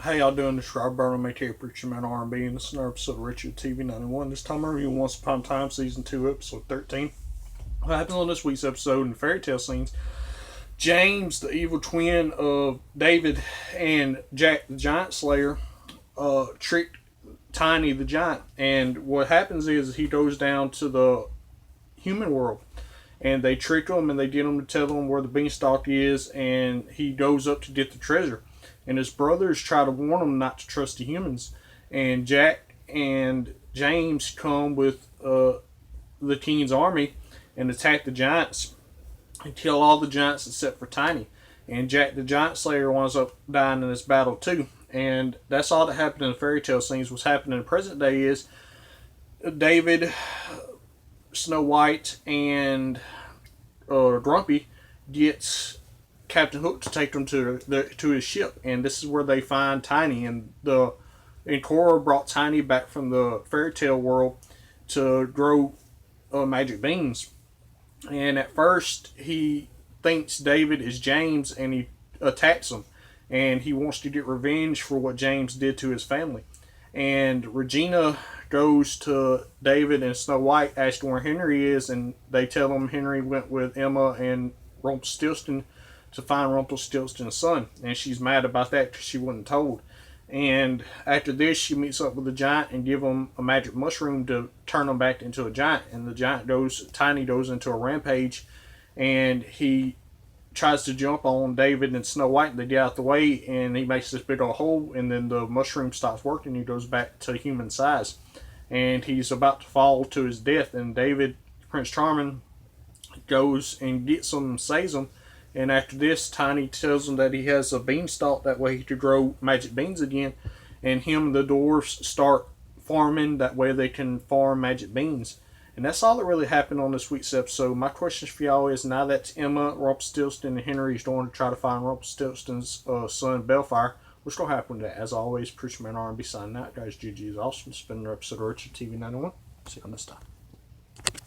How y'all doing? This is Rob Burnham, Material Preacher Man R&B, and this is another episode of Richard TV 91. This time I'm reviewing Once Upon a Time, Season 2, Episode 13. What happens on this week's episode in fairy tale scenes? James, the evil twin of David and Jack the Giant Slayer, tricked Tiny the Giant. And what happens is he goes down to the human world. And they trick him and they get him to tell him where the beanstalk is, and he goes up to get the treasure. And his brothers try to warn him not to trust the humans. And Jack and James come with the king's army and attack the giants and kill all the giants except for Tiny. And Jack the Giant Slayer winds up dying in this battle too. And that's all that happened in the fairy tale scenes. What's happening in the present day is David, Snow White, and Grumpy gets Captain Hook to take them to his ship, and this is where they find Tiny. And Cora brought Tiny back from the fairy tale world to grow magic beans. And at first he thinks David is James, and he attacks him, and he wants to get revenge for what James did to his family. And Regina goes to David and Snow White asking where Henry is, and they tell him Henry went with Emma and Rumpelstiltskin to find Rumpelstiltskin's son, and she's mad about that because she wasn't told. And after this, she meets up with the giant and give him a magic mushroom to turn him back into a giant. And the giant Tiny goes into a rampage, and he tries to jump on David and Snow White, and they get out the way, and he makes this big old hole, and then the mushroom stops working, and he goes back to human size. And he's about to fall to his death, and David, Prince Charming, goes and gets him and saves him. And after this, Tiny tells him that he has a beanstalk, that way he could grow magic beans again. And him and the dwarves start farming, that way they can farm magic beans. And that's all that really happened on this week's episode. My question for y'all is, now that Emma, Rumpelstiltskin, and Henry is going to try to find Rumpelstiltskin's son, Bellfire, what's going to happen to that? As always, Preacher Man R&B signing out. Guys, GG is awesome. It's been another episode of Richard TV 91. See you next time.